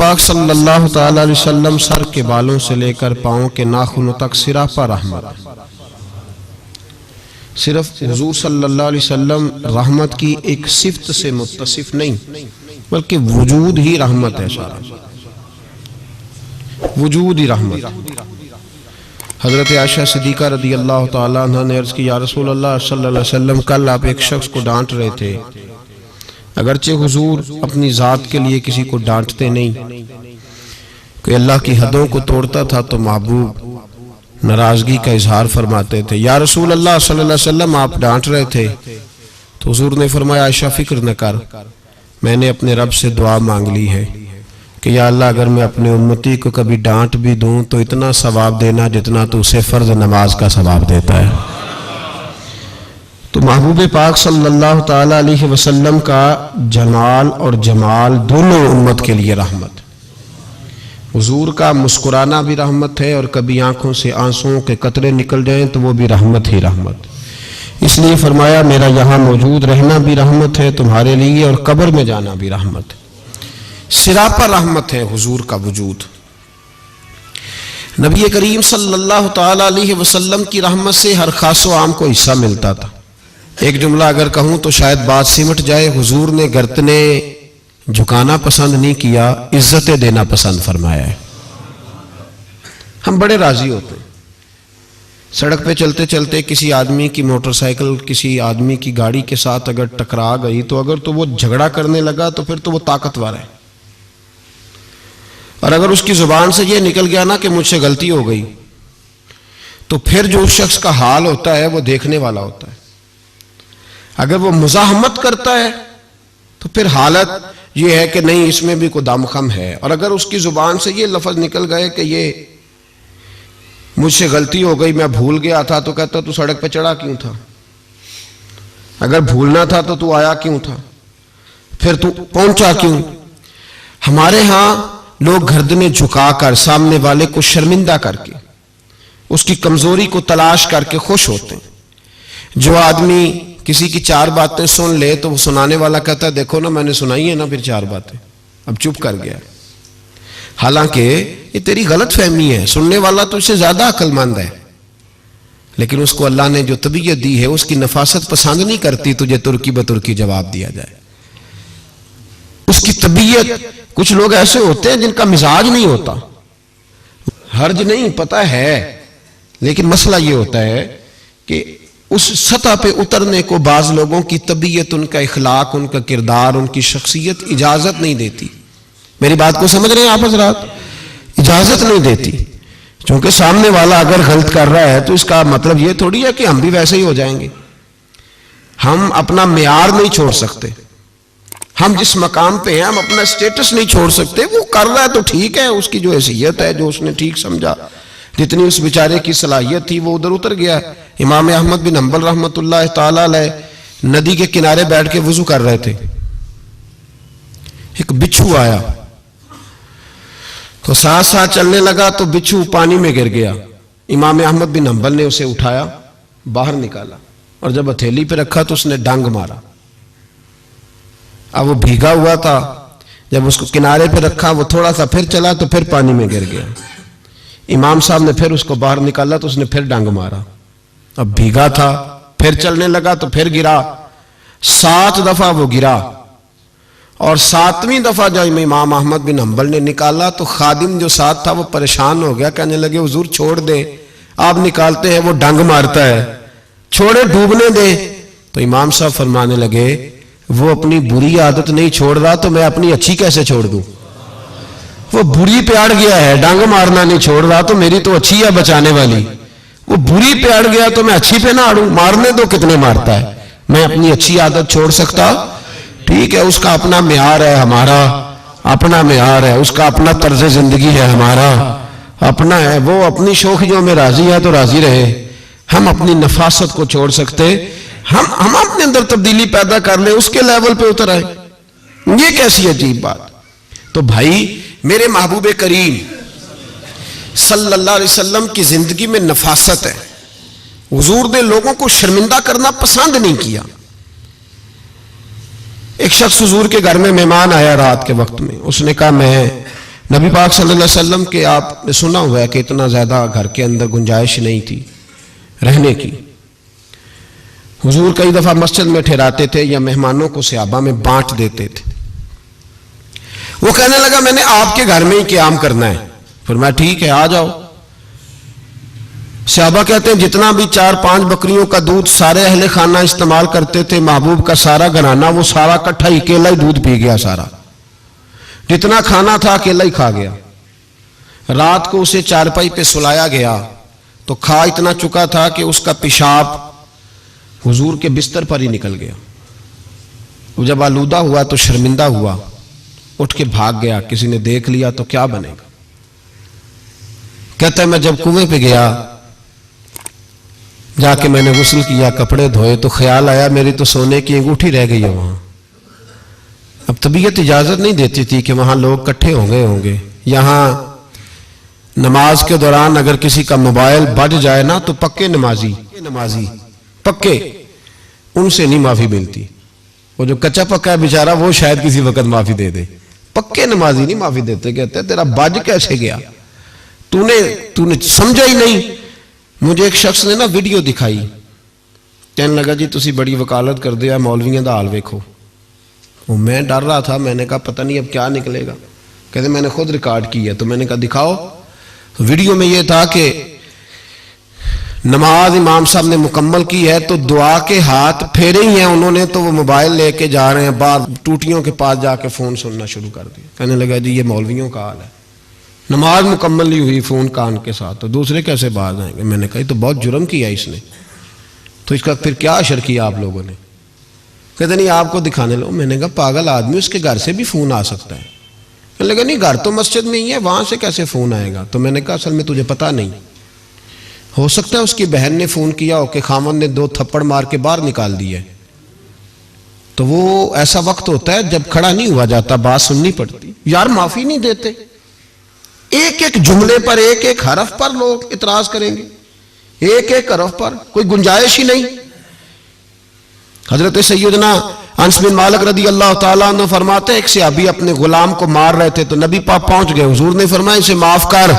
पाक सल्लल्लाहु ताला अलैहि वसल्लम सर के बालों से लेकर पाँव के नाखूनों तक सिरापा रहमत। सिर्फ हुजूर सल्लल्लाहु अलैहि वसल्लम रहमत की एक सिफ्त से मुत्तसिफ नहीं, बल्कि वजूद ही रहमत है। सारा वजूद ही रहमत। हजरत आयशा सिद्दीका रदी अल्लाह ताला अन्हा ने अर्ज की, या रसूल अल्लाह सल्लल्लाहु अलैहि वसल्लम, कल आप एक शख्स को डांट रहे थे। अगरचे हुजूर अपनी ज़ात के लिए किसी को डांटते नहीं, कोई अल्लाह की हदों को तोड़ता था तो महबूब नाराजगी का इजहार फरमाते थे। या रसूल अल्लाह सल्लल्लाहु अलैहि वसल्लम, आप डांट रहे थे। तो हुजूर ने फरमाया, आयशा फिक्र न कर, मैंने अपने रब से दुआ मांग ली है कि या अल्लाह, अगर मैं अपने उम्मती को कभी डांट भी दूं तो इतना सवाब देना जितना तो उसे फर्ज नमाज का सवाब देता है। तो महबूब पाक सल्लल्लाहु ताला अलैहि वसल्लम का जमाल और जमाल दोनों उम्मत के लिए रहमत। हुजूर का मुस्कुराना भी रहमत है, और कभी आंखों से आंसुओं के कतरे निकल जाएं तो वो भी रहमत ही रहमत। इसलिए फरमाया, मेरा यहाँ मौजूद रहना भी रहमत है तुम्हारे लिए, और कब्र में जाना भी रहमत है। सिरापा रहमत है हुजूर का वजूद। नबी करीम सल्लल्लाहु ताला अलैहि वसल्लम की रहमत से हर खास व आम को हिस्सा मिलता था। एक जुमला अगर कहूं तो शायद बात सिमट जाए, हुजूर ने गर्दने झुकाना पसंद नहीं किया, इज्जतें देना पसंद फरमाया है। हम बड़े राजी होते हैं सड़क पे चलते चलते किसी आदमी की मोटरसाइकिल किसी आदमी की गाड़ी के साथ अगर टकरा गई, तो अगर तो वो झगड़ा करने लगा तो फिर तो वो ताकतवर है, और अगर उसकी जुबान से ये निकल गया ना कि मुझसे गलती हो गई, तो फिर जो उस शख्स का हाल होता है वो देखने वाला होता है। अगर वो मुजाहमत करता है तो फिर हालत ये है कि नहीं, इसमें भी कोई दमखम है। और अगर उसकी जुबान से ये लफ्ज निकल गए कि ये मुझसे गलती हो गई, मैं भूल गया था, तो कहता तू सड़क पे चढ़ा क्यों था? अगर भूलना था तो तू आया क्यों था? फिर तू पहुंचा क्यों? हमारे यहां लोग गर्दनें झुकाकर सामने वाले को शर्मिंदा करके उसकी कमजोरी को तलाश करके खुश होते हैं। जो आदमी किसी की चार बातें सुन ले तो वो सुनाने वाला कहता है, देखो ना मैंने सुनाई है ना फिर चार बातें, अब चुप कर गया। हालांकि ये तेरी गलत फहमी है, सुनने वाला तो इससे ज्यादा अक्लमंद है, लेकिन उसको अल्लाह ने जो तबीयत दी है उसकी नफासत पसंद नहीं करती तुझे तुर्की बतुर्की जवाब दिया जाए। उसकी तबीयत, कुछ लोग ऐसे होते हैं जिनका मिजाज नहीं होता, हर्ज नहीं पता है, लेकिन मसला ये होता है कि उस सतह पे उतरने को बाज लोगों की तबीयत, उनका इखलाक, उनका किरदार, उनकी शख्सियत इजाजत नहीं देती। मेरी बात को समझ रहे हैं आप हजरात? इजाजत नहीं देती, क्योंकि सामने वाला अगर गलत कर रहा है तो इसका मतलब ये थोड़ी है कि हम भी वैसे ही हो जाएंगे। हम अपना मेयार नहीं छोड़ सकते, हम जिस मकाम पे हैं हम अपना स्टेटस नहीं छोड़ सकते। वो कर रहा है तो ठीक है, उसकी जो हैसियत है, जो उसने ठीक समझा, जितनी उस बेचारे की सलाहियत थी वो उधर उतर गया। इमाम अहमद बिन हंबल रहमतुल्लाह ताला अलैह नदी के किनारे बैठ के वुजू कर रहे थे, एक बिच्छू आया तो साथ साथ चलने लगा तो बिच्छू पानी में गिर गया। इमाम अहमद बिन हंबल ने उसे उठाया, बाहर निकाला, और जब हथेली पे रखा तो उसने डांग मारा। अब वो भीगा हुआ था, जब उसको किनारे पे रखा वो थोड़ा सा फिर चला तो फिर पानी में गिर गया। इमाम साहब ने फिर उसको बाहर निकाला तो उसने फिर डांग मारा। अब भीगा था, फिर चलने लगा तो फिर गिरा। 7 दफा वो गिरा, और 7वीं दफा जब इमाम अहमद बिन हंबल ने निकाला तो खादिम जो साथ था वो परेशान हो गया, कहने लगे हुजूर छोड़ दे, आप निकालते हैं वो डांग मारता है, छोड़े डूबने दे। तो इमाम साहब फरमाने लगे, वो अपनी बुरी आदत नहीं छोड़ रहा तो मैं अपनी अच्छी कैसे छोड़ दूं? वो बुरी पे अड़ गया है, डांग मारना नहीं छोड़ रहा, तो मेरी तो अच्छी है बचाने वाली। वो बुरी पे अड़ गया तो मैं अच्छी पे ना अड़ूं, मारने दो कितने मारता है, मैं अपनी अच्छी आदत छोड़ सकता? ठीक है, उसका अपना मेयार है, हमारा अपना मेयार है, उसका अपना तर्ज जिंदगी है, हमारा अपना है। वो अपनी शौखियों में राजी है तो राजी रहे, हम अपनी नफासत को छोड़ सकते? हम अपने अंदर तब्दीली पैदा कर ले, उसके लेवल पे उतर आए, ये कैसी अजीब बात। तो भाई मेरे महबूब करीम सल्लल्लाहु अलैहि वसल्लम की जिंदगी में नफासत है। हुजूर ने लोगों को शर्मिंदा करना पसंद नहीं किया। एक शख्स हुजूर के घर में मेहमान आया रात के वक्त में, उसने कहा मैं नबी पाक सल्लल्लाहु अलैहि वसल्लम के आपने सुना हुआ है कि इतना ज़्यादा घर के अंदर गुंजाइश नहीं थी रहने की। हुजूर कई दफ़ा मस्जिद में ठहराते थे या मेहमानों को सहाबा में बांट देते थे। वो कहने लगा मैंने आपके घर में ही क़याम करना है। फिर मैं ठीक है आ जाओ। सहाबा कहते हैं जितना भी 4-5 बकरियों का दूध सारे अहले खाना इस्तेमाल करते थे, महबूब का सारा घराना वो सारा इकट्ठा ही अकेला ही दूध पी गया। सारा जितना खाना था अकेला ही खा गया। रात को उसे चारपाई पे सुलाया गया तो खा इतना चुका था कि उसका पेशाब हुजूर के बिस्तर पर ही निकल गया। वो जब आलूदा हुआ तो शर्मिंदा हुआ, उठ के भाग गया। किसी ने देख लिया तो क्या बनेगा। कहता है मैं जब कुएं पे गया, जाके मैंने गुस्ल किया, कपड़े धोए तो ख्याल आया मेरी तो सोने की अंगूठी रह गई है वहां। अब तबीयत इजाजत नहीं देती थी कि वहां लोग इकट्ठे हो गए होंगे। यहां नमाज के दौरान अगर किसी का मोबाइल बज जाए ना तो पक्के नमाजी पक्के उनसे नहीं माफी मिलती। वो जो कच्चा पक्का है बेचारा वो शायद किसी वक्त माफी दे दे, पक्के नमाजी नहीं माफी देते। कहते तेरा बज कैसे गया, तूने समझा ही नहीं। मुझे एक शख्स ने ना वीडियो दिखाई, कहने लगा जी तुसी बड़ी वकालत कर दिया मौलवियों का हाल वेखो। वो मैं डर रहा था, मैंने कहा पता नहीं अब क्या निकलेगा। कहते मैंने खुद रिकॉर्ड किया। तो मैंने कहा दिखाओ। तो वीडियो में यह था कि नमाज इमाम साहब ने मुकम्मल की है तो दुआ के हाथ फेरे ही हैं उन्होंने, तो वो मोबाइल लेके जा रहे हैं बाहर, टूटियों के पास जाके फोन सुनना शुरू कर दिया। कहने लगा जी ये मौलवियों का हाल है, नमाज मुकम्मल नहीं हुई फोन कान के साथ, तो दूसरे कैसे बाहर आएंगे। मैंने कहा तो बहुत जुर्म किया इसने, तो इसका फिर क्या असर किया आप लोगों ने। कहते नहीं आपको दिखाने लो। मैंने कहा पागल आदमी, उसके घर से भी फोन आ सकता है। कहने लगा नहीं घर तो मस्जिद में ही है, वहां से कैसे फोन आएगा। तो मैंने कहा असल में तुझे पता नहीं, हो सकता है उसकी बहन ने फोन किया हो कि खामन ने 2 थप्पड़ मार के बाहर निकाल दिए। तो वो ऐसा वक्त होता है जब खड़ा नहीं हुआ जाता, बात सुननी पड़ती। यार माफी नहीं देते, एक एक जुमले पर एक एक हरफ पर लोग इतराज करेंगे, एक एक हरफ पर कोई गुंजाइश ही नहीं। हजरत सैयदना अनस बिन मालिक रदी अल्लाह ताला अन्हु फरमाते एक सहाबी अपने गुलाम को मार रहे थे तो नबी पाक पहुंच गए। हुजूर ने फरमाया इसे माफ कर।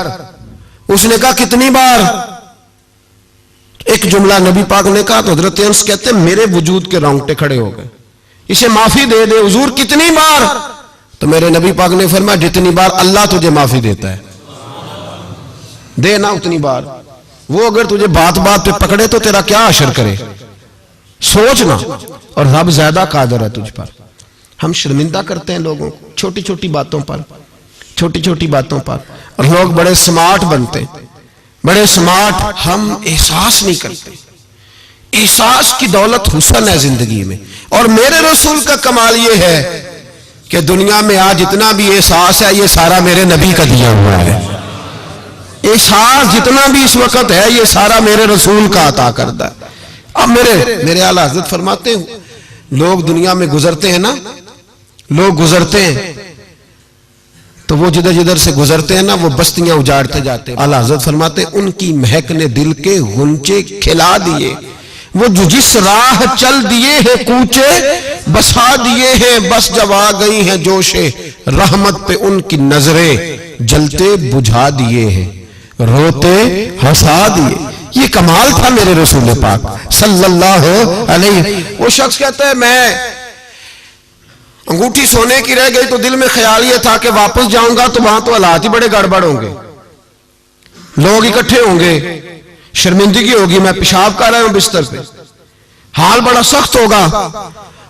उसने कहा कितनी बार। एक जुमला नबी पाक ने कहा तो हजरत अनस कहते मेरे वजूद के रोंगटे खड़े हो गए। इसे माफी दे दे। हुजूर कितनी बार। तो मेरे नबी पाक ने फरमाया जितनी बार अल्लाह तुझे माफी देता है दे ना उतनी बार। वो अगर तुझे बात बात पे पकड़े तो तेरा क्या असर करे, सोचना। और रब ज्यादा कादर है तुझ पर। हम शर्मिंदा करते हैं लोगों को छोटी छोटी बातों पर, छोटी छोटी बातों पर, और लोग बड़े स्मार्ट बनते, बड़े स्मार्ट। हम एहसास नहीं करते। एहसास की दौलत हुस्न है जिंदगी में। और मेरे रसूल का कमाल ये है कि दुनिया में आज जितना भी एहसास है ये सारा मेरे नबी का दिया हुआ है। एहसास जितना भी इस वक्त है ये सारा मेरे रसूल का अता करता है। अब मेरे आला हज़रत फरमाते हैं लोग दुनिया में गुजरते हैं ना, लोग गुजरते हैं तो वो जिधर जिधर से गुजरते हैं ना वो बस्तियां उजाड़ते जाते हैं। आला हज़रत फरमाते हैं उनकी महक ने दिल के गुंचे खिला दिए, वो जो जिस राह चल दिए हैं कूचे बसा दिए हैं, बस जब आ गई हैं जोशे रहमत पे उनकी नजरें जलते बुझा दिए हैं, रोते हंसा दिए। ये कमाल था मेरे रसूल पाक सल्लल्लाहु अलैहि। वो शख्स कहता है मैं अंगूठी सोने की रह गई तो दिल में ख्याल ये था कि वापस जाऊंगा तो वहां तो हालात ही बड़े गड़बड़ होंगे, लोग इकट्ठे होंगे, शर्मिंदगी होगी, मैं पेशाब कर रहा हूं बिस्तर पे, हाल बड़ा सख्त होगा,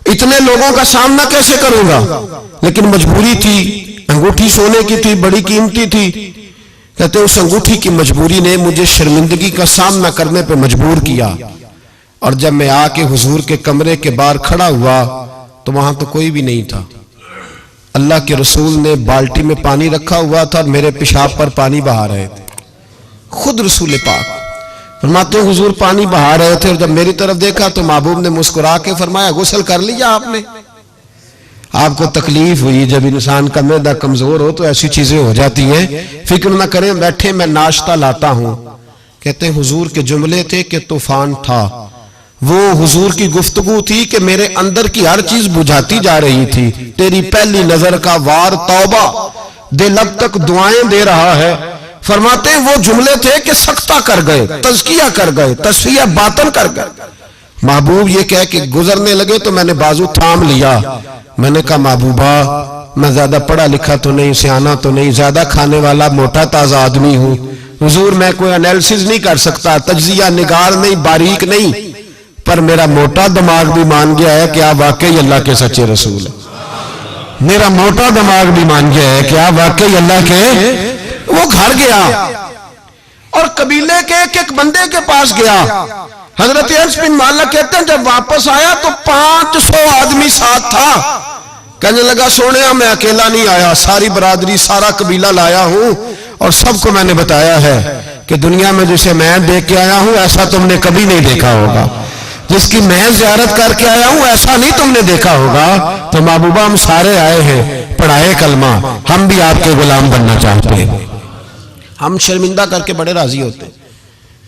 इतने लोगों का सामना कैसे करूंगा। लेकिन मजबूरी थी, अंगूठी सोने की थी, बड़ी कीमती थी। कहते उस अंगूठी की मजबूरी ने मुझे शर्मिंदगी का सामना करने पे मजबूर किया। और जब मैं आके हुजूर के कमरे के बाहर खड़ा हुआ तो वहां तो कोई भी नहीं था। अल्लाह के रसूल ने बाल्टी में पानी रखा हुआ था और मेरे पेशाब पर पानी बहा रहे थे। खुद रसूल पाक फरमाते हुजूर पानी बहा रहे थे और जब मेरी तरफ देखा तो महबूब ने मुस्कुरा के फरमाया गुस्ल कर लिया आपने। आपको तकलीफ हुई, जब इंसान का मैदा कमजोर हो तो ऐसी चीजें हो जाती हैं, फिक्र ना करें, बैठे मैं नाश्ता लाता हूं। कहते हैं हुजूर के जुमले थे कि तूफान था, वो हुजूर की गुफ्तगू थी कि मेरे अंदर की हर चीज बुझाती जा रही थी। तेरी पहली नजर का वार तौबा, दे लब तक दुआएं दे रहा है। फरमाते हैं वो जुमले थे कि सख्ता कर गए, तज़किया कर गए, तस्फिया बातन कर गए। महबूब ये कह के गुजरने लगे तो मैंने बाजू थाम लिया। मैंने कहा महबूबा, मैं ज्यादा पढ़ा लिखा तो नहीं, सियाना तो नहीं, ज्यादा खाने वाला मोटा ताजा आदमी हूं। हुजूर मैं कोई एनालिसिस नहीं कर सकता, तज्जिया निगार नहीं, बारीक नहीं, पर मेरा मोटा दिमाग भी मान गया है कि आप वाकई अल्लाह के सच्चे रसूल हैं। मेरा मोटा दिमाग भी मान गया है कि आप वाकई अल्लाह के। वो घर गया और कबीले के एक बंदे के पास गया। हजरत अनस बिन मालिक कहते हैं जब वापस आया तो 500 आदमी साथ था। कहने लगा सोने मैं अकेला नहीं आया, सारी बरादरी सारा कबीला लाया हूं और सबको मैंने बताया है कि दुनिया में जिसे मैं देख के आया हूं ऐसा तुमने कभी नहीं देखा होगा, जिसकी मैं ज़ियारत करके आया हूं ऐसा नहीं तुमने देखा होगा। तो महबूबा हम सारे आए हैं पढ़ाए कलमा, हम भी आपके गुलाम बनना चाहते हैं। हम शर्मिंदा करके बड़े राजी होते,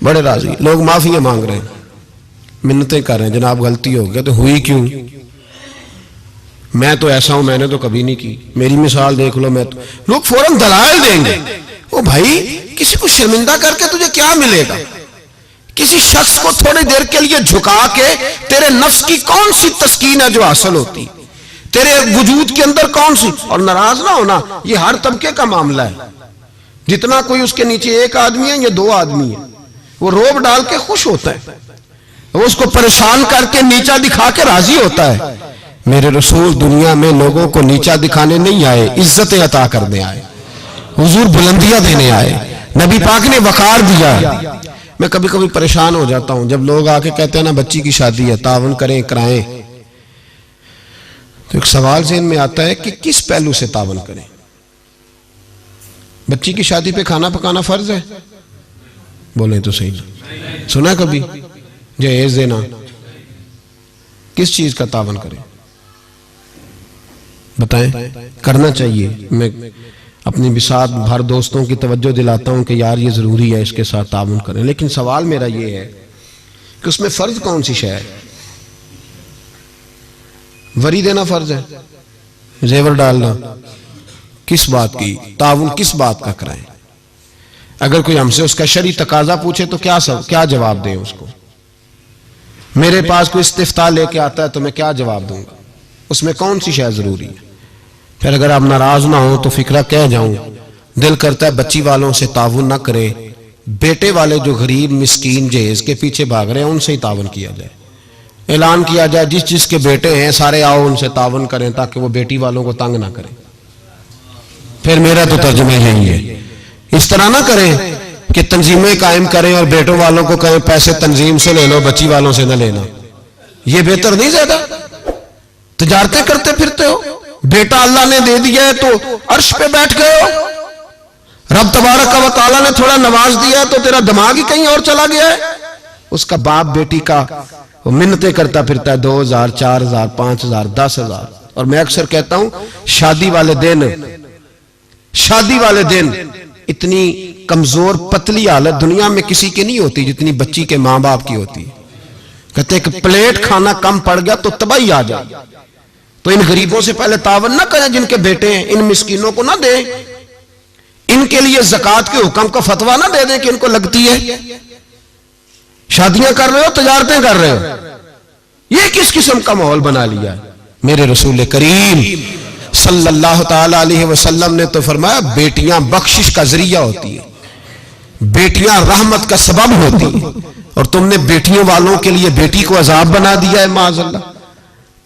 बड़े राजी। लोग माफिया मांग रहे हैं, मिन्नतें कर रहे हैं, जनाब गलती हो गई। तो हुई क्यों? मैं तो ऐसा हूं, मैंने तो कभी नहीं की, मेरी मिसाल देख लो। मैं तो लोग फौरन दलाल देंगे। ओ भाई, किसी को शर्मिंदा करके तुझे क्या मिलेगा? किसी शख्स को थोड़ी देर के लिए झुका के तेरे नफ्स की कौन सी तस्कीन है जो हासिल होती, तेरे वजूद के अंदर कौन सी? और नाराज ना होना, ये हर तबके का मामला है। जितना कोई उसके नीचे एक आदमी है या 2 आदमी है, वो रोब डाल के खुश होता है, वो उसको परेशान करके नीचा दिखा के राजी होता है। मेरे रसूल दुनिया में लोगों को नीचा दिखाने नहीं आए, इज्जतें अता करने आए। हुजूर बुलंदियां देने आए, नबी पाक ने वकार दिया। मैं कभी कभी परेशान हो जाता हूं जब लोग आके कहते हैं ना बच्ची की शादी है, तावन करें कराएं। तो एक सवाल ज़हन में आता है कि किस पहलू से तावन करें? बच्ची की शादी पे खाना पकाना फर्ज है? बोले तो सही। सुना कभी जहेज देना? किस चीज का तावन करें बताएं? करना चाहिए। मैं अपनी बिसात भर दोस्तों की तवज्जो दिलाता हूं कि यार ये जरूरी है, इसके साथ तावन करें। लेकिन सवाल मेरा ये है कि उसमें फर्ज कौन सी शय है? वरी देना फर्ज है, जेवर डालना किस बात की? ताउन किस बात का कराएं? अगर कोई हमसे उसका शरई तकाजा पूछे तो क्या जवाब दें उसको? मेरे पास कोई इस्तिफ्ता लेके आता है तो मैं क्या जवाब दूंगा? उसमें कौन सी शय जरूरी है? फिर अगर आप नाराज ना हो तो फिक्रा कह जाऊं, दिल करता है बच्ची वालों से ताउन ना करे, बेटे वाले जो गरीब मिस्कीन जहेज के पीछे भाग रहे हैं उनसे ही ताउन किया जाए। ऐलान किया जाए जिस जिसके बेटे हैं सारे आओ उनसे ताउन करें ताकि वो बेटी वालों को तंग ना करें। फिर मेरा तो तर्जुमा यही है, इस तरह ना करें कि तंजीमें कायम करें और बेटों वालों को कहें पैसे तंजीम से ले लो, बच्ची वालों से न लेना। ये बेहतर नहीं? ज्यादा तिजारतें करते फिरते हो, बेटा अल्लाह ने दे दिया है तो अर्श पे बैठ गए हो, रब तबारक व तआला ने थोड़ा नवाज दिया है तो तेरा दिमाग ही कहीं और चला गया है। उसका बाप बेटी का वो मिन्नतें करता फिरता है 2000, 4000, 5000, 10,000। और मैं अक्सर कहता हूं शादी वाले दिन इतनी कमजोर पतली हालत दुनिया में किसी की नहीं होती जितनी बच्ची के मां बाप की होती है। कहते कि प्लेट खाना कम पड़ गया तो तबाही आ जाए। तो इन गरीबों से पहले तावन ना करें जिनके बेटे हैं, इन मिस्कीनों को ना दें, इनके लिए ज़कात के हुक्म का फतवा ना दे दें कि इनको लगती है। शादियां कर रहे हो, तजारतें कर रहे हो, ये किस किस्म का माहौल बना लिया है? मेरे रसूल करीम सल्लल्लाहु ताला अलैहि वसल्लम ने तो फरमाया बेटियां बख्शिश का जरिया होती है, बेटियां रहमत का सबब होती है, और तुमने बेटियों वालों के लिए बेटी को अजाब बना दिया है। माज़अल्लाह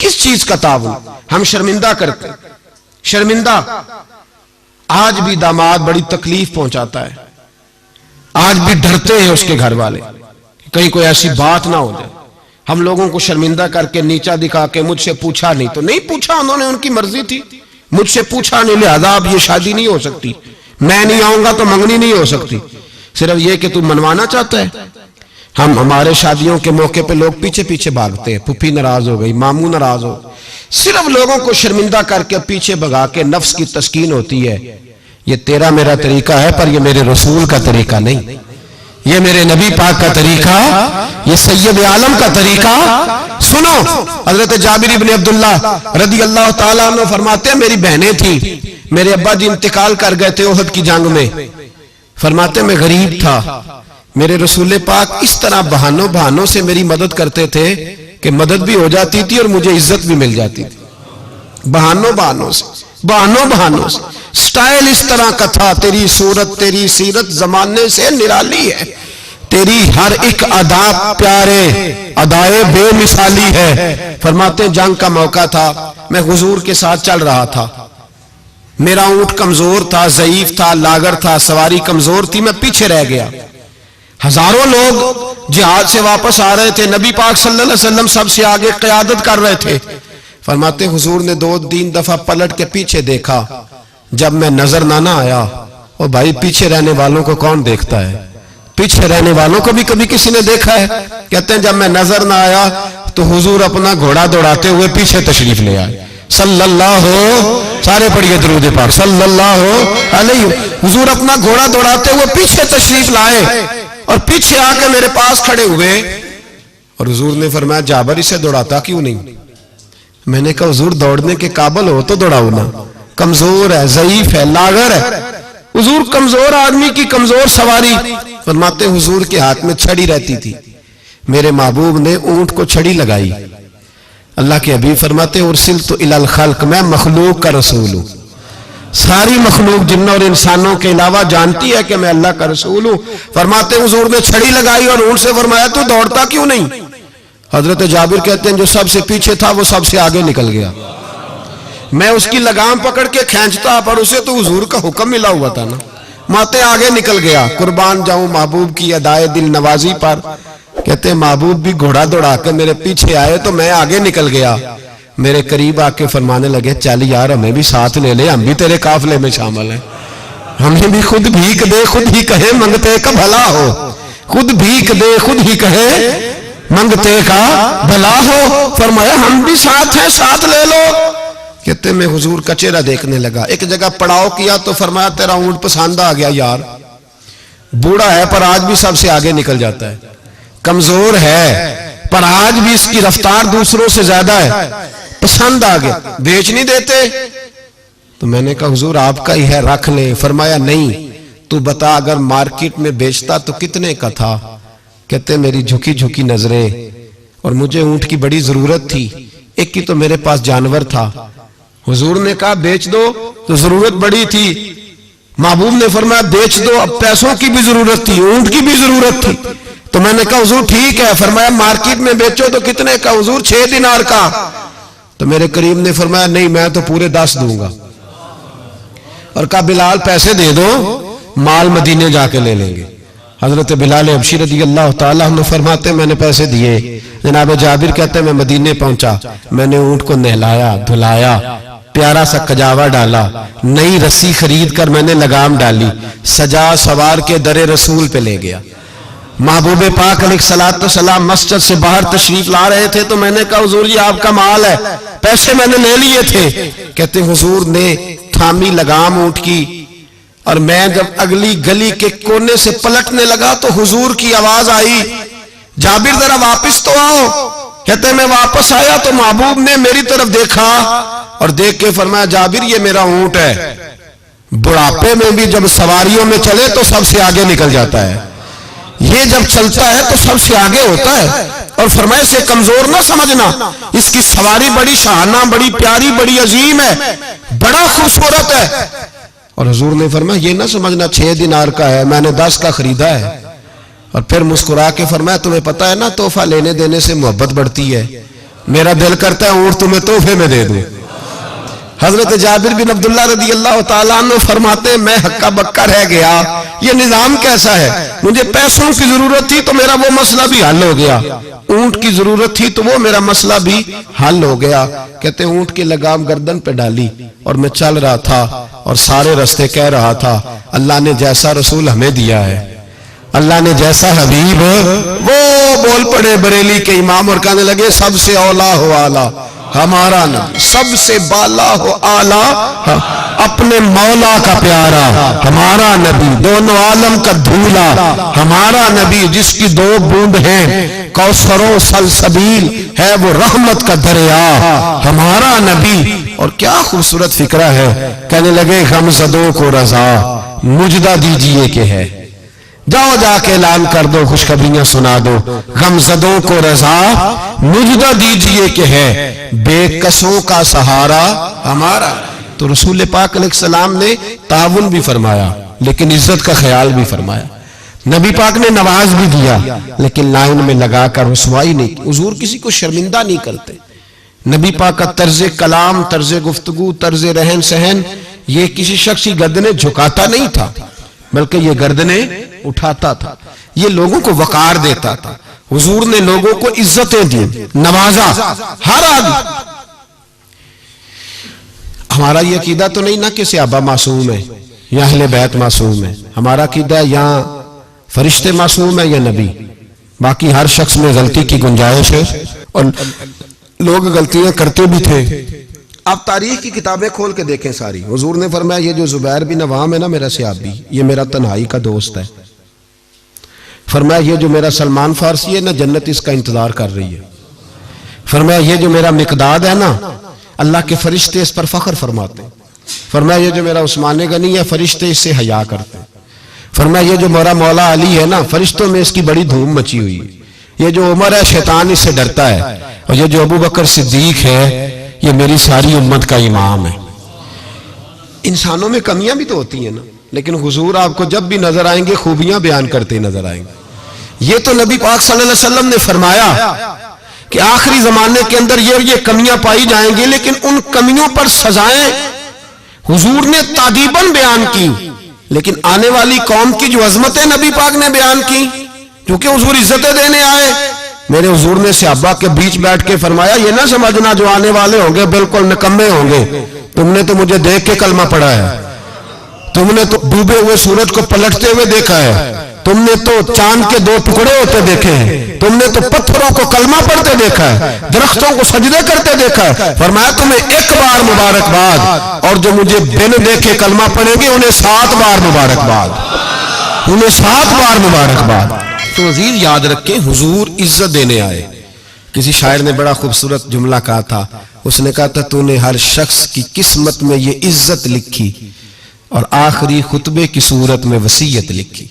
किस चीज का ताउन? हम शर्मिंदा करते, शर्मिंदा। आज भी दामाद बड़ी तकलीफ पहुंचाता है, आज भी डरते हैं उसके घर वाले कहीं कोई ऐसी बात ना हो जाए। हम लोगों को शर्मिंदा करके नीचा दिखा के मुझसे पूछा नहीं तो नहीं पूछा, उन्होंने उनकी मर्जी थी, मुझसे पूछा नहीं लिहाजा अब ये शादी नहीं हो सकती, मैं नहीं आऊंगा तो मंगनी नहीं हो सकती। सिर्फ ये कि तू मनवाना चाहता है। हमारे शादियों के मौके पे लोग पीछे पीछे भागते हैं, फूफी नाराज हो गई, मामू नाराज हो, सिर्फ लोगों को शर्मिंदा करके पीछे भगा के नफ्स की तस्कीन होती है। ये तेरा मेरा तरीका है पर ये मेरे रसूल का तरीका नहीं, ये मेरे नबी पाक का तरीका, ये सैयद आलम का तरीका। सुनो, हजरत जाबिर इब्न अब्दुल्लाह रदी अल्लाह ताला अन्हु फरमाते हैं मेरी बहनें थी, मेरे अब्बा जी इंतकाल कर गए थे ओहद की जंग में। फरमाते मैं गरीब था, मेरे रसूल पाक इस तरह बहानों से मेरी मदद करते थे कि मदद भी हो जाती थी और मुझे इज्जत भी मिल जाती थी। बहानों से स्टाइल इस तरह का था। तेरी सूरत तेरी सीरत जमाने से निराली है, तेरी हर एक अदा प्यारे अदाए बेमिसाली है। फरमाते जंग का मौका था, मैं हुजूर के साथ चल रहा था, मेरा ऊंट कमजोर था, ज़ईफ था, लागर था, सवारी कमजोर थी, मैं पीछे रह गया। हजारों लोग जिहाद से वापस आ रहे थे, नबी पाक सल्लल्लाहु अलैहि वसल्लम सबसे आगे क़यादत कर रहे थे। फरमाते हुजूर ने 2-3 दफा पलट के पीछे देखा, जब मैं नजर ना आया। और भाई पीछे रहने वालों को कौन देखता है? पीछे रहने वालों को भी कभी किसी ने देखा है? कहते हैं जब मैं नजर ना आया तो हुजूर अपना घोड़ा दौड़ाते हुए पीछे तशरीफ ले आए। सल्लल्लाहु, सारे पढ़िए दुरूद पाक, सल्लल्लाहु अलैहि। हुजूर अपना घोड़ा दौड़ाते हुए पीछे तशरीफ लाए और पीछे आके मेरे पास खड़े हुए। और हुजूर ने फरमाया जाबर इसे दौड़ाता क्यों नहीं? मैंने कहा हुजूर दौड़ने के काबिल हो तो दौड़ाओ ना, कमजोर है, ज़ईफ है, लागर है। हुजूर कमजोर आदमी की कमजोर सवारी। फरमाते हुजूर के हाथ में छड़ी रहती थी, मेरे महबूब ने ऊंट को छड़ी लगाई। अल्लाह के हबीब फरमाते उरसिल तो इलल खल्क, मैं मखलूक का रसूल हूं। सारी मखलूक जिन्नों और इंसानों के अलावा जानती है कि मैं अल्लाह का रसूल हूं। फरमाते हुजूर ने छड़ी लगाई और ऊंट से फरमाया तू दौड़ता क्यों नहीं? हजरत जाबिर कहते हैं जो सबसे पीछे था वो सबसे आगे निकल गया। मैं उसकी लगाम पकड़ के खींचता, पर उसे तो हुजूर का हुक्म मिला हुआ था ना, माते आगे निकल गया। कुर्बान जाऊं महबूब की अदाए दिल नवाजी पर। कहते महबूब भी घोड़ा दौड़ा के मेरे पीछे आए तो मैं आगे निकल गया। मेरे करीब आके फरमाने लगे चल यार हमें भी साथ ले ले, हम भी तेरे काफिले में शामिल हैं, हमें भी खुद भीख दे खुद ही कहे मंगते का भला हो, खुद भीख दे खुद ही कहे मंगते का भला हो। फरमाया हम भी साथ हैं, साथ ले लो। कहते मैं हुजूर का चेहरा देखने लगा, एक जगह पड़ाव किया तो फरमाया तेरा ऊंट पसंद आ गया यार, बूढ़ा है पर आज भी सबसे आगे निकल जाता है, कमजोर है पर आज भी इसकी रफ्तार दूसरों से ज्यादा है, पसंद आ गया, बेच नहीं देते? तो मैंने कहा हुजूर आपका ही है, रख ले। फरमाया नहीं, तू बता अगर मार्केट में बेचता तो कितने का था? कहते मेरी झुकी झुकी नजरें और मुझे ऊंट की बड़ी जरूरत थी, एक की तो मेरे पास जानवर था। हुजूर ने कहा बेच दो, तो जरूरत बड़ी थी। महबूब ने फरमाया बेच दो, अब पैसों की भी जरूरत थी, ऊंट की भी जरूरत थी। तो मैंने कहा हुजूर ठीक है। फरमाया मार्केट में बेचो तो कितने का? हुजूर 6 दिनार का। तो मेरे करीब ने फरमाया नहीं मैं तो पूरे 10 दूंगा। और कहा बिलाल पैसे दे दो, माल मदीने जाके ले लेंगे। हजरत बिलाल हबशी रज़ी अल्लाह तआला अन्हु फरमाते मैंने पैसे दिए। जनाब जाबिर कहते मैं मदीने पहुंचा, मैंने ऊंट को नहलाया धुलाया, प्यारा सा कजावा डाला, नई रस्सी खरीद कर मैंने लगाम डाली, सजा सवार के दरे रसूल पे ले गया। महबूब पाक अलैहिस्सलाम मस्जिद से बाहर तशरीफ ला रहे थे तो मैंने कहा हुजूर जी आपका माल है, पैसे मैंने ले लिए थे। कहते हुजूर ने थामी लगाम ऊंट की और मैं जब अगली गली के कोने से पलटने लगा तो हुजूर की आवाज आई जाबिर जरा वापस तो आओ। कहते मैं वापस आया तो महबूब ने मेरी तरफ देखा और देख के फरमाया जाबिर ये मेरा ऊंट है, बुढ़ापे में भी जब सवारियों में चले तो सबसे आगे निकल जाता है, ये जब चलता है तो सबसे आगे होता है। और फरमाए से कमजोर ना समझना, इसकी सवारी बड़ी शाहाना, बड़ी प्यारी, बड़ी अजीम है, बड़ा खूबसूरत है। और हुजूर ने फरमाया ये ना समझना 6 दिनार का है, मैंने 10 का खरीदा है। और फिर मुस्कुरा के फरमाया तुम्हें पता है ना तोहफा लेने देने से मोहब्बत बढ़ती है, मेरा दिल करता है ऊंट तुम्हें तोहफे में दे दूं। हजरत जाबिर बिन अब्दुल्लाह रज़ी अल्लाह तआला अन्हु फरमाते मैं हक्का बक्का रह गया, ये निजाम कैसा है? मुझे पैसों की जरूरत थी तो मेरा वो मसला भी हल हो गया, ऊंट की जरूरत थी तो वो मेरा मसला भी हल हो गया। कहते ऊंट की लगाम गर्दन पे डाली और मैं चल रहा था और सारे रास्ते कह रहा था अल्लाह ने जैसा रसूल हमें दिया है, अल्लाह ने जैसा हबीब वो बोल पड़े बरेली के इमाम और कहने लगे सबसे औला हो आला हमारा नबी, सबसे बाला हो आला अपने मौला का प्यारा हमारा नबी, दोनों आलम का धूला हमारा नबी, जिसकी 2 बूंद हैं कौसरो सलसबील है वो रहमत का दरिया हमारा नबी। और क्या खूबसूरत फिक्रा है। कहने लगे गमज़दों को रजा मुजदा दीजिए कि है, जाओ जाके ऐलान कर दो, खुशखबरियां सुना दो। गमज़दों को रजा मुजदा दीजिए कि है, बेकसों का सहारा हमारा। तो रसूल पाक अलैहिस्सलाम ने ताउन भी फरमाया लेकिन इज्जत का ख्याल भी फरमाया। नबी पाक ने नवाज भी दिया लेकिन लाइन में लगाकर रुसवाई नहीं की। हुजूर किसी को शर्मिंदा नहीं करते। नबी पाक का तर्ज कलाम, तर्ज गुफ्तगू, तर्ज रहन सहन, ये किसी शख्स की गर्दनें झुकाता नहीं था बल्कि ये गर्दनें उठाता था, ये लोगों को वकार देता था। हुजूर ने लोगों को इज्जतें दी, नवाजा हर आदमी। हमारा ये अकीदा तो नहीं ना कि सहाबा मासूम है या अहले बैत मासूम है। हमारा अकीदा या फरिश्ते मासूम है या नबी। बाकी हर शख्स में गलती की गुंजाइश है और लोग गलतियां करते भी थे। आप तारीख की किताबें खोल के देखें सारी। हुजूर ने फरमाया ये जो जुबैर बिन अवाम है ना मेरा सहाबी, ये मेरा तन्हाई का दोस्त है। फरमाया ये जो मेरा सलमान फारसी है ना, जन्नत इसका इंतजार कर रही है। फरमाया ये जो मेरा मिकदाद है ना, अल्लाह के फरिश्ते इस पर फख्र फरमाते। फरमाया ये जो मेरा उस्मान गनी है, फरिश्ते इससे हया करते। फरमाया ये जो मेरा मौला अली है ना, फरिश्तों में इसकी बड़ी धूम मची हुई है। ये जो उमर है शैतान इससे डरता है, और ये जो अबू बकर सिद्दीक है ये मेरी सारी उम्मत का इमाम है। इंसानों में कमियां भी तो होती हैं ना, लेकिन हुजूर आपको जब भी नजर आएंगे खूबियां बयान करते नजर आएंगे। ये तो नबी पाक सल्लल्लाहु अलैहि वसल्लम ने फरमाया कि आखिरी जमाने के अंदर ये कमियां पाई जाएंगी, लेकिन उन कमियों पर सजाएं हुजूर ने तादीबन बयान की। लेकिन आने वाली कौम की जो अजमतें नबी पाक ने बयान की, क्योंकि हुजूर इज्जतें देने आए। मेरे हुजूर ने सहाबा के बीच बैठ के फरमाया ये ना समझना जो आने वाले होंगे बिल्कुल निकम्मे होंगे। तुमने तो मुझे देख के कलमा पढ़ा है, तुमने तो डूबे हुए सूरज को पलटते हुए देखा है, तुमने तो चांद के दो टुकड़े होते देखे हैं, तुमने तो पत्थरों को कलमा पढ़ते देखा है, दरख्तों को सजदे करते देखा है। फरमाया तुम्हें एक बार मुबारकबाद, और जो मुझे बिन देखे कलमा पढ़ेंगे उन्हें 7 बार मुबारकबाद, उन्हें 7 बार मुबारकबाद। तो अजीज याद रखें, हुजूर इज्जत देने आए। किसी शायर ने बड़ा खूबसूरत जुमला कहा था। उसने कहा था तूने हर शख्स की किस्मत में ये इज्जत लिखी और आखिरी खुतबे की सूरत में वसीयत लिखी।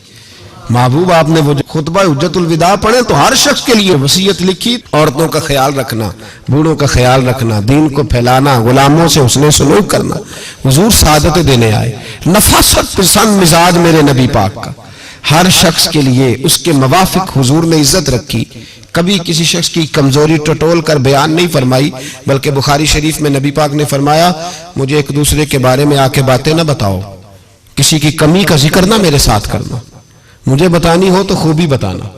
महबूब आपने वो जो खुतबा हुज्जतुल विदा पढ़े तो हर शख्स के लिए वसीयत लिखी। औरतों का ख्याल रखना, बूढ़ों का ख्याल रखना, दीन को फैलाना, गुलामों से हुस्ने सलूक करना। हुजूर सादत देने आए। नफासत पसंद मिजाज मेरे नबी पाक का, हर शख्स के लिए उसके मवाफिक हुजूर ने इज्जत रखी। कभी किसी शख्स की कमजोरी टटोल कर बयान नहीं फरमाई, बल्कि बुखारी शरीफ में नबी पाक ने फरमाया मुझे एक दूसरे के बारे में आके बातें ना बताओ, किसी की कमी का जिक्र ना मेरे साथ करना, मुझे बतानी हो तो खूबी बताना।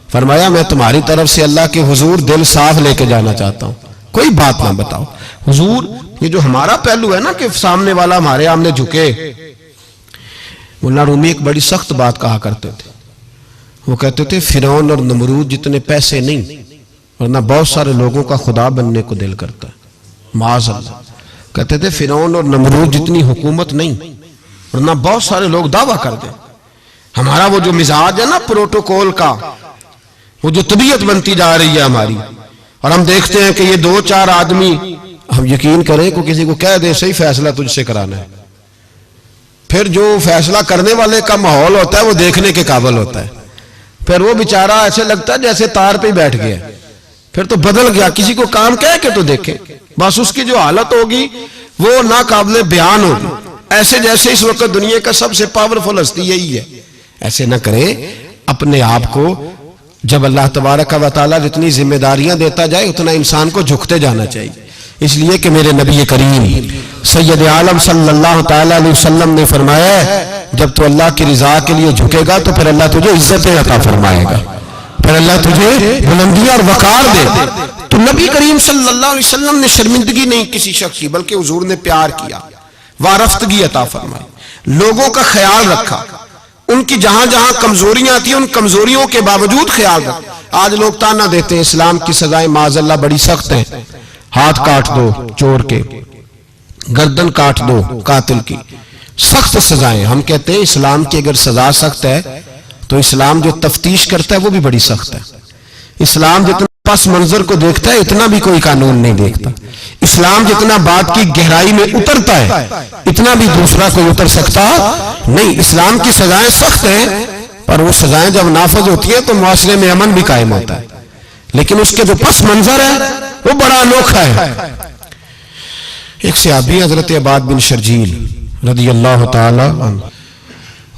फरमाया मैं तुम्हारी तरफ से अल्लाह के हुजूर दिल साफ लेके जाना चाहता हूं, कोई बात ना बताओ। हुजूर ये जो हमारा पहलू है ना कि सामने वाला हमारे आमने झुके। मुल्ला रूमी एक बड़ी सख्त बात कहा करते थे। वो कहते थे फिरौन और नमरूद जितने पैसे नहीं, वरना बहुत सारे लोगों का खुदा बनने को दिल करता है। माज़अल्लाह कहते थे फिरौन और नमरूद जितनी हुकूमत नहीं, वरना बहुत सारे लोग दावा कर दें। हमारा वो जो मिजाज है ना प्रोटोकॉल का, वो जो तबीयत बनती जा रही है हमारी, और हम देखते हैं कि ये 2-4 आदमी, हम यकीन करें को किसी को कह दे सही फैसला तुझसे कराना है, फिर जो फैसला करने वाले का माहौल होता है वो देखने के काबिल होता है। फिर वो बेचारा ऐसे लगता है जैसे तार पे बैठ गया, फिर तो बदल गया। किसी को काम कह के तो देखे, बस उसकी जो हालत होगी वो नाकाबिले बयान होगी। ऐसे जैसे इस वक्त दुनिया का सबसे पावरफुल हस्ती यही है। ऐसे ना करें अपने आप को। जब अल्लाह तबारक व तआला जितनी जिम्मेदारियां देता जाए उतना इंसान को झुकते जाना चाहिए। इसलिए कि मेरे नबी करीम सैयद आलम सल्लल्लाहु तआला अलैहि वसल्लम ने फरमाया जब तू अल्लाह की रिजा के लिए झुकेगा तो फिर अल्लाह तुझे इज्जतें अता फरमाएगा, फिर अल्लाह तुझे बुलंदियां और वकार दे। तो नबी करीम सल्लल्लाहु अलैहि वसल्लम ने शर्मिंदगी नहीं किसी शख्स की, बल्कि हुजूर ने प्यार किया, वारफ्तगी अता फरमाई, लोगों का ख्याल रखा, उनकी जहां जहां कमजोरियां थी उन कमजोरियों के बावजूद ख्याल रखा। आज लोग ताना देते हैं इस्लाम की सजाएं माज़अल्लाह बड़ी सख्त हैं, हाथ काट दो चोर के, गर्दन काट दो कातिल की, सख्त सजाएं। हम कहते हैं इस्लाम की अगर सजा सख्त है तो इस्लाम जो तफ्तीश करता है वो भी बड़ी सख्त है। इस्लाम जितना पस मंजर को देखता है, इतना भी कोई कानून नहीं देखता। इस्लाम जितना बात की गहराई में उतरता है, इतना भी दूसरा कोई उतर सकता नहीं। इस्लाम की सजाएं सख्त हैं, पर वो सजाएं जब नाफज होती है तो मुआशरे में अमन भी कायम होता है। लेकिन उसके जो पस मंजर है वो बड़ा अनोखा है। एक सहाबी हजरत अबाद बिन शर्जील रदी अल्लाह ताला अन्हु,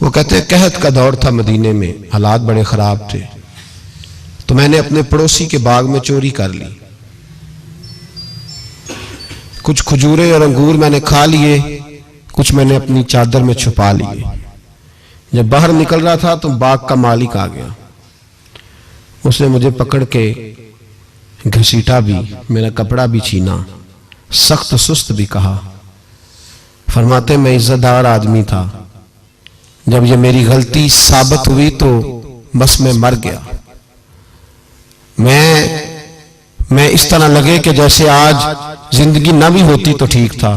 वो कहते हैं कहत का दौर था मदीने में, हालात बड़े खराब थे, तो मैंने अपने पड़ोसी के बाग में चोरी कर ली। कुछ खजूरें और अंगूर मैंने खा लिए, कुछ मैंने अपनी चादर में छुपा लिए। जब बाहर निकल रहा था तो बाग का मालिक आ गया, उसने मुझे पकड़ के घसीटा भी, मेरा कपड़ा भी छीना, सख्त सुस्त भी कहा। फरमाते मैं इज्जतदार आदमी था, जब ये मेरी गलती साबित हुई तो बस मैं मर गया। मैं इस तरह लगे कि जैसे आज जिंदगी ना भी होती तो ठीक था।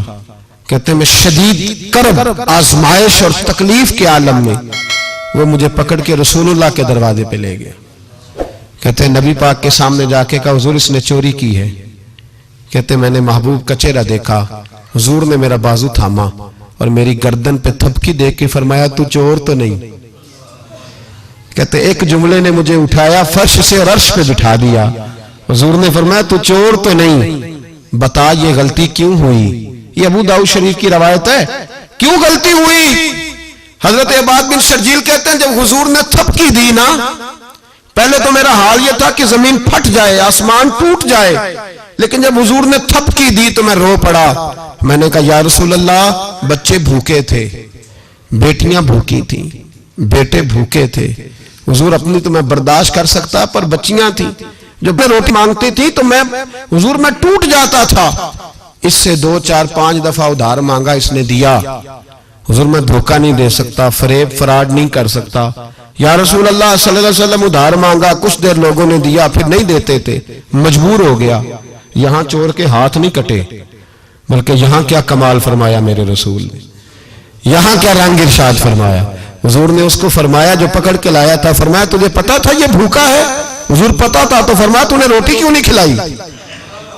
कहते मैं शदीद करब, आजमाइश और तकलीफ के आलम में वो मुझे पकड़ के रसूलुल्लाह के दरवाजे पे ले गया। कहते नबी पाक के सामने जाके कहा हुजूर इसने चोरी की है। कहते मैंने महबूब का चेहरा देखा, हुजूर ने मेरा बाजू थामा और मेरी गर्दन पे थपकी दे के फरमाया तू चोर तो नहीं। कहते एक जुमले ने मुझे उठाया, फर्श से और अर्श पे बिठा दिया। हुजूर ने फरमाया तू चोर तो नहीं, बता ये गलती क्यों हुई। ये अबू दाऊद शरीफ की रवायत है। क्यों गलती हुई? हजरत अबाद बिन शर्जील कहते हैं जब हुजूर ने थपकी दी ना, पहले तो मेरा हाल यह था कि जमीन फट जाए, आसमान टूट जाए, लेकिन जब हुजूर ने थपकी दी तो मैं रो पड़ा। मैंने कहा या रसूल अल्लाह बच्चे भूखे थे, बेटियां भूखी थी, बेटे भूखे थे। हुजूर अपनी तो मैं बर्दाश्त कर सकता, पर बच्चियां थी जो मैं रोटी मांगती थी तो मैं हुजूर मैं टूट जाता था। इससे 2 4 5 दफा उधार मांगा, इसने दिया। हुजूर मैं धोखा नहीं दे सकता, फरेब फराड नहीं कर सकता। या रसूल अल्लाह सल्लल्लाहु अलैहि वसल्लम उधार मांगा, कुछ देर लोगों ने दिया, फिर नहीं देते थे, मजबूर हो गया। यहां चोर के हाथ नहीं कटे, बल्कि यहां क्या कमाल फरमाया मेरे रसूल ने, यहां क्या रंग इरशाद फरमाया। हुजूर ने उसको फरमाया जो पकड़ के लाया था, फरमाया तुझे पता था ये भूखा है? हुजूर पता था। तो फरमाया तूने रोटी क्यों नहीं खिलाई?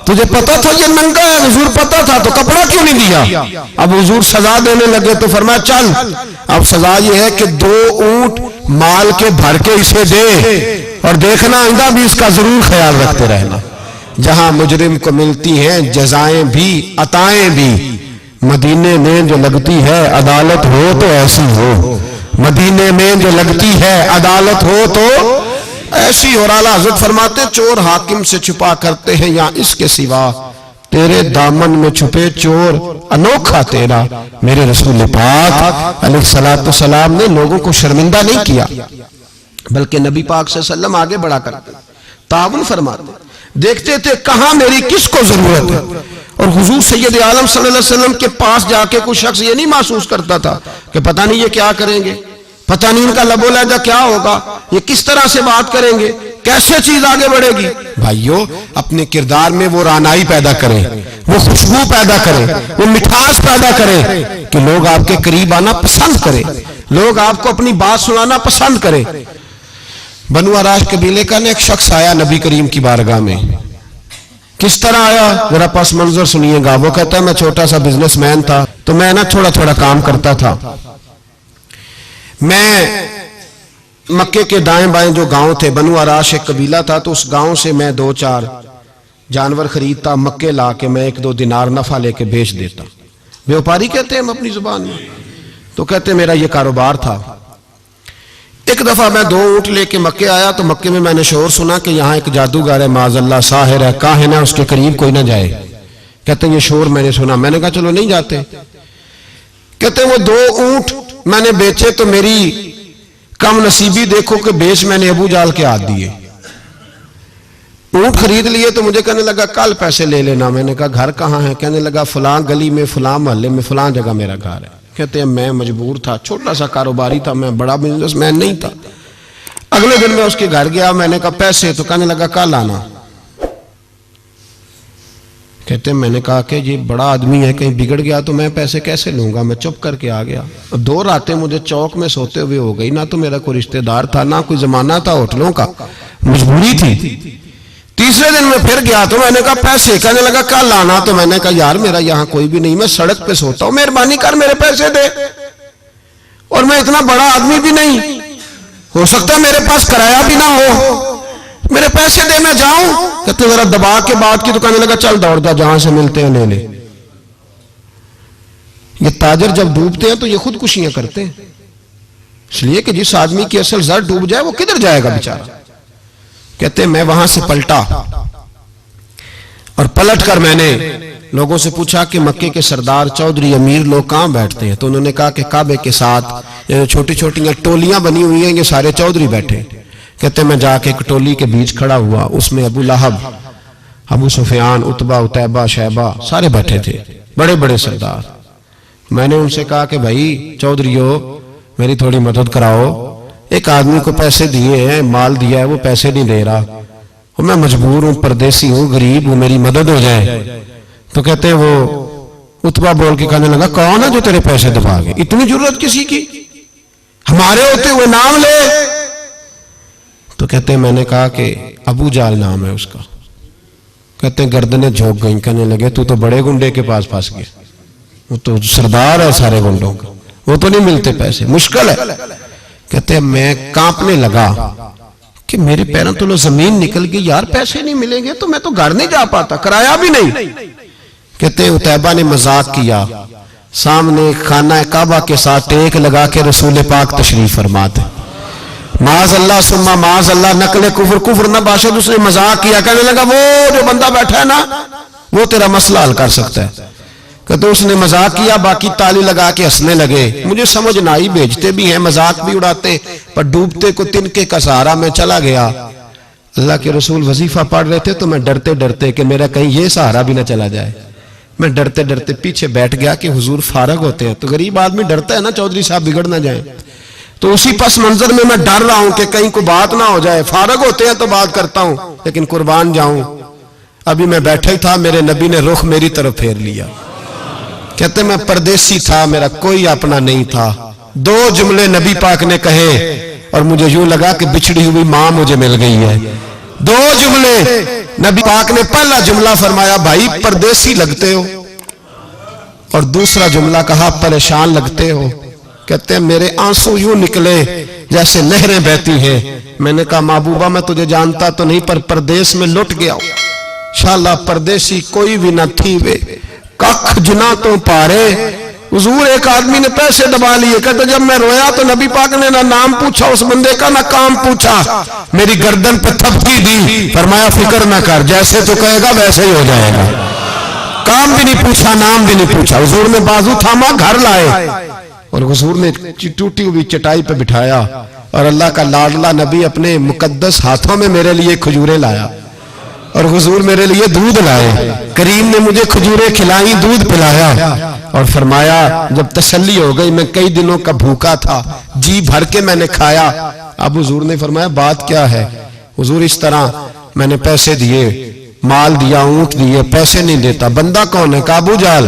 तुझे पता था ये नंगा है? हुजूर पता था। तो कपड़ा क्यों नहीं दिया? अब हुजूर सजा देने लगे तो फरमाया चल अब सजा ये है कि 2 ऊंट माल के भर के इसे दे, और देखना आइंदा भी इसका जरूर ख्याल रखते रहना। जहां मुजरिम को मिलती हैं जजाएं भी अताएं भी, मदीने में जो लगती है अदालत हो तो ऐसी हो, मदीने में जो लगती है अदालत हो तो ऐसी। और आला हज़रत फरमाते चोर हाकिम से छुपा करते हैं या इसके सिवा, तेरे दामन में छुपे चोर अनोखा तेरा। मेरे रसूल पाक अलैहिस्सलातु सलाम ने लोगों को शर्मिंदा नहीं किया, बल्कि नबी पाक सल्लल्लाहु अलैहि वसल्लम आगे बढ़ा करते, ताउन फरमाते, देखते थे कहां मेरी किसको जरूरत है। और हुजूर सैयद आलम सल्लल्लाहु अलैहि वसल्लम के पास जाके कोई शख्स ये नहीं महसूस करता था कि पता नहीं ये क्या करेंगे, पता नहीं इनका लबो लहजा क्या होगा, ये किस तरह से बात करेंगे, कैसे चीज आगे बढ़ेगी। भाइयों अपने किरदार में वो रानाई पैदा करें, वो खुशबू पैदा करें, वो मिठास पैदा करें कि लोग आपके करीब आना पसंद करें, लोग आपको अपनी बात सुनाना पसंद करें। बनु अराश कबीले का एक शख्स आया नबी करीम की बारगाह में। किस तरह आया जरा पस मंजर सुनिएगा। वो कहता है मैं छोटा सा बिजनेसमैन था, तो मैं ना थोड़ा थोड़ा काम करता था। मैं मक्के के दाएं बाएं जो गांव थे, बनु अराश एक कबीला था, तो उस गांव से मैं 2 4 जानवर खरीदता, मक्के ला के मैं 1 2 दिनार नफा लेके बेच देता। व्यापारी कहते हैं हम अपनी जुबान में। तो कहते मेरा ये कारोबार था। एक दफा मैं 2 ऊंट लेके मक्के आया, तो मक्के में मैंने शोर सुना कि यहाँ एक जादूगर है, माज़अल्लाह साहिर है, काहिन है, उसके करीब कोई ना जाए। कहते ये शोर मैंने सुना। मैंने कहा चलो नहीं जाते। कहते वो 2 ऊंट मैंने बेचे तो मेरी कम नसीबी देखो कि बेच मैंने अबू जाल के हाथ दिए। ऊंट खरीद लिए तो मुझे कहने लगा कल पैसे ले लेना। मैंने कहा घर कहाँ है? कहने लगा फलां गली में, फलां मोहल्ले में, फलां जगह मेरा घर है। कहते हैं मैं मजबूर था, छोटा सा कारोबारी था, मैं बड़ा बिजनेसमैन नहीं था। अगले दिन मैं उसके घर गया, मैंने कहा पैसे? तो कहने लगा कल आना। कहते हैं मैंने कहा कि ये बड़ा आदमी है, कहीं बिगड़ गया तो मैं पैसे कैसे लूंगा। मैं चुप करके आ गया। 2 रातें मुझे चौक में सोते हुए हो गई। ना तो मेरा कोई रिश्तेदार था, ना कोई जमाना था होटलों का, मजबूरी थी। तीसरे दिन मैं फिर गया तो मैंने कहा पैसे, कहने लगा कल आना। तो मैंने कहा यार मेरा यहां कोई भी नहीं, मैं सड़क पे सोता हूं, मेहरबानी कर मेरे पैसे दे, और मैं इतना बड़ा आदमी भी नहीं, हो सकता है मेरे पास किराया भी ना हो, मेरे पैसे दे मैं जाऊं। कहते जरा दबा के बात की। तो कहने लगा चल दौड़ जा, जहां से मिलते हैं ले ले। ये ताजर जब डूबते हैं तो ये खुदकुशियां करते हैं, इसलिए कि जिस आदमी की असल जर डूब जाए वो किधर जाएगा बेचारा। कहते मैं वहां से पलटा और पलट कर मैंने लोगों से पूछा कि मक्के के सरदार चौधरी अमीर लोग कहां बैठते हैं। तो उन्होंने कहा कि काबे के साथ छोटी छोटी टोलियां बनी हुई हैं, ये सारे चौधरी बैठे। कहते मैं जाके एक टोली के बीच खड़ा हुआ, उसमें अबू लहब, अबू सुफियान, उतबा, उतैबा, शैबा सारे बैठे थे, बड़े बड़े सरदार। मैंने उनसे कहा कि भाई चौधरीयो मेरी थोड़ी मदद कराओ, एक आदमी को पैसे दिए हैं, माल दिया है, वो पैसे नहीं दे रहा, और मैं मजबूर हूं, परदेसी हूं, गरीब हूं, मेरी मदद हो जाए। तो कहते हैं वो उतबा बोल के कहने लगा कौन है जो तेरे पैसे दबा गए, इतनी जरूरत किसी की, हमारे होते हुए नाम ले। तो कहते हैं मैंने कहा कि अबू जाल नाम है उसका। कहते हैं गर्दनें झोंक गई, कहने लगे तू तो बड़े गुंडे के पास फंस गया, वो तो सरदार है सारे गुंडों का, वो तो नहीं मिलते पैसे, मुश्किल है। कहते हैं मैं कांपने लगा कि मेरे पैरों तो जमीन निकल गई, यार पैसे नहीं मिलेंगे तो मैं तो घर नहीं जा पाता, किराया भी नहीं। कहते हैं उतैबा ने मजाक किया, सामने खाना काबा के साथ टेक लगा के रसूल पाक तशरीफ फरमाते, माज अल्लाह सुम्मा माज अल्लाह, नकले कुफर, कुफर ना बाशद, उसने मजाक किया। कहने लगा वो जो बंदा बैठा है ना वो तेरा मसला हल कर सकता है। कहते उसने मजाक किया, बाकी ताली लगा के हंसने लगे। मुझे समझ ना आई, भेजते भी हैं, मजाक भी उड़ाते, पर डूबते को तिनके का सहारा मैं चला गया। अल्लाह के रसूल वजीफा पढ़ रहे थे तो मैं डरते डरते कि मेरा कहीं ये सहारा भी ना चला जाए, मैं डरते डरते पीछे बैठ गया कि हुजूर फारग होते हैं। तो गरीब आदमी डरता है ना चौधरी साहब बिगड़ ना जाए, तो उसी पस मंजर में मैं डर रहा हूं कि कहीं को बात ना हो जाए, फारग होते हैं तो बात करता हूं, लेकिन कुर्बान जाऊं। अभी मैं बैठा ही था, मेरे नबी ने रुख मेरी तरफ फेर लिया। कहते मैं परदेसी था, मेरा कोई अपना नहीं था। दो जुमले नबी पाक ने कहे और मुझे यूं लगा कि बिछड़ी हुई मां मुझे मिल गई है। दो जुमले नबी पाक ने, पहला जुमला फरमाया भाई परदेसी लगते हो, और दूसरा जुमला कहा परेशान लगते हो। कहते हैं मेरे आंसू यूं निकले जैसे नहरें बहती हैं। मैंने कहा महबूबा मैं तुझे जानता तो नहीं, पर परदेश में लुट गया हूं, शाला परदेसी कोई भी न थी वे, कख जना तो पारे। हुजूर एक आदमी ने पैसे दबा लिए, कहते जब मैं रोया तो नबी पाक ने ना नाम पूछा उस बंदे का, ना काम पूछा, मेरी गर्दन पे थपकी दी, फरमाया फिक्र ना कर, जैसे तो कहेगा वैसे ही हो जाएगा। काम भी नहीं पूछा, नाम भी नहीं पूछा, हुजूर ने बाजू थामा, घर लाए, और हुजूर ने टूटी हुई चटाई पे बिठाया, और अल्लाह का लाडला नबी अपने मुकद्दस हाथों में मेरे लिए खजूरें लाया, और हुजूर मेरे लिए दूध लाए। करीम ने मुझे खजूरें खिलाई, दूध पिलाया, और फरमाया जब तसल्ली हो गई, मैं कई दिनों का भूखा था, जी भर के मैंने खाया। अब हुजूर ने फरमाया बात क्या है। हुजूर इस तरह मैंने पैसे दिए, माल दिया, ऊंट दिए, पैसे नहीं देता, बंदा कौन है? काबू जाल।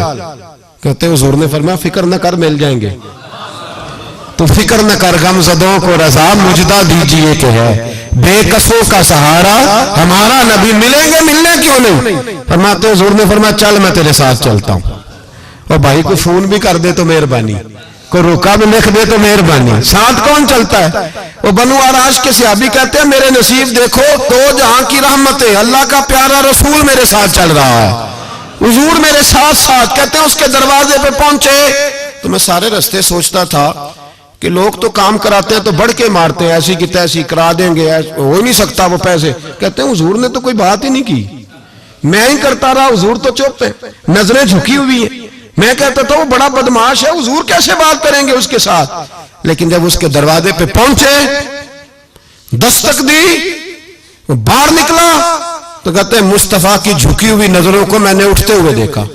कहते हुजूर ने फरमाया फिक्र न कर, मिल जाएंगे। तो फिक्र न कर, गमज़दों को रज़ा मुजदा दीजिए कि है, बेकसों का सहारा हमारा नबी, मिलेंगे, मिलने क्यों नहीं। फरमाते हुजूर ने फरमाया चल मैं तेरे साथ चलता हूं। और भाई को फोन भी कर दे तो मेहरबानी, को रुका भी लिख दे तो मेहरबानी। साथ कौन चलता है? वो बनु आराश के सहाबी कहते हैं मेरे नसीब देखो, दो जहां की रहमत है, अल्लाह का प्यारा रसूल मेरे साथ चल रहा है, हुजूर मेरे साथ साथ। कहते हैं उसके दरवाजे पे पहुंचे तो मैं सारे रास्ते सोचता था कि लोग तो काम कराते हैं तो बढ़ के मारते हैं, ऐसी की तैसी करा देंगे, हो ही नहीं सकता वो पैसे। कहते हैं हुजूर ने तो कोई बात ही नहीं की, मैं ही करता रहा, हुजूर तो चुप है, नजरें झुकी हुई है। मैं कहता था वो बड़ा बदमाश है, हुजूर कैसे बात करेंगे उसके साथ। लेकिन जब उसके दरवाजे पे पहुंचे, दस्तक दी, बाहर निकला, तो कहते हैं मुस्तफा की झुकी हुई नजरों को मैंने उठते हुए देखा।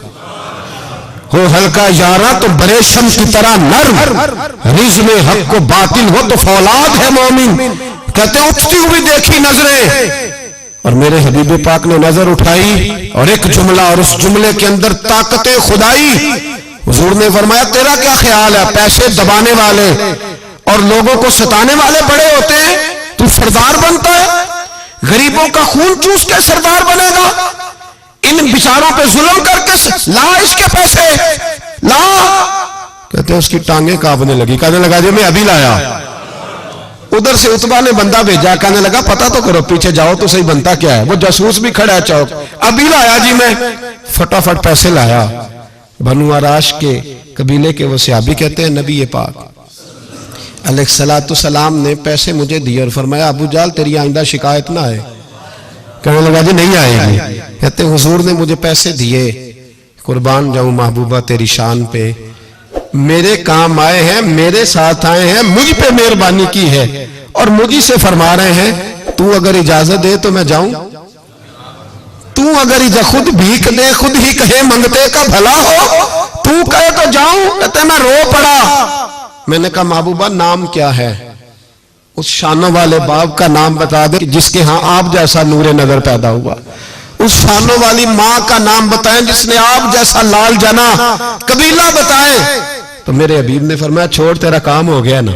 हो हल्का यारा तो बरेशम की तरह नर्म, रिज में हक को बातिल हो तो फौलाद है मोमिन। कहते हैं उठती हुई देखी नजरें, और मेरे हबीब पाक ने नजर उठाई और एक जुमला, और उस जुमले के अंदर ताकत खुदाई। हुजूर ने फरमाया तेरा क्या ख्याल है, पैसे दबाने वाले और लोगों को सताने वाले बड़े होते हैं, तू सरदार बनता है, गरीबों का खून चूस के सरदार बनेगा? इन बेचारों पे जुल्म करके ला इसके पैसे ला। कहते हैं उसकी टांगे कांपने लगी, कहने लगा जी मैं अभी लाया। उधर से उतबा ने बंदा भेजा, कहने लगा पता तो करो, पीछे जाओ तो सही बनता क्या है। वो जासूस भी खड़ा है चौक, अभी लाया जी मैं। फटाफट पैसे लाया। बनु आराश के कबीले के वो सहाबी कहते हैं नबी पाक अलैहिस्सलाम ने पैसे मुझे दिए और फरमाया अबू जाल तेरी आइंदा शिकायत ना आए। कहने लगा जी नहीं आएगी। कहते हुजूर ने मुझे पैसे दिए, कुर्बान जाऊं महबूबा तेरी शान पे, मेरे काम आए हैं, मेरे साथ आए हैं, मुझ पे मेहरबानी की है और मुझी से फरमा रहे हैं तू अगर इजाजत दे तो मैं जाऊं। तू अगर खुद भीख दे, खुद ही कहे मंगते का भला हो, तू कहे तो जाऊं। कहते मैं रो पड़ा। मैंने कहा महबूबा नाम क्या है? उस शानों वाले बाप का नाम बता दे जिसके यहां आप जैसा नूरे नजर पैदा हुआ। उस शानों वाली मां का नाम बताएं जिसने आप जैसा लाल जना। कबीला बताएं। तो मेरे हबीब ने फरमाया छोड़ तेरा काम हो गया ना,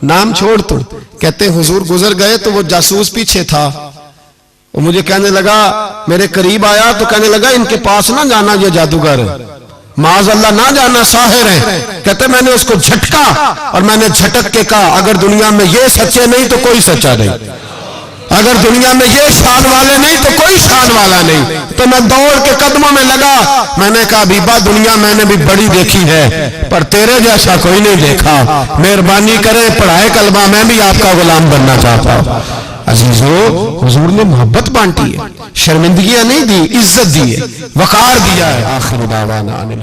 नाम छोड़ तू। कहते हुजूर गुजर गए तो वो जासूस पीछे था, वो मुझे कहने लगा, मेरे करीब आया तो कहने लगा इनके पास ना जाना, ये जादूगर माज अल्लाह ना जाना, साहिर है। कहते मैंने उसको झटका और मैंने झटक के कहा अगर दुनिया में ये सच्चे नहीं तो कोई सच्चा नहीं, अगर दुनिया में ये शान वाले नहीं तो कोई शान वाला नहीं। तो मैं दौड़ के कदमों में लगा। मैंने कहा बीबा दुनिया मैंने भी बड़ी देखी है पर तेरे जैसा कोई नहीं देखा, मेहरबानी करे पढ़ाए कलमा, मैं भी आपका गुलाम बनना चाहता हूं। अजीजों हुजूर ने मोहब्बत बांटी है, शर्मिंदगियां नहीं दी, इज्जत दी है, वकार दिया है। आखिर दावाना अनिल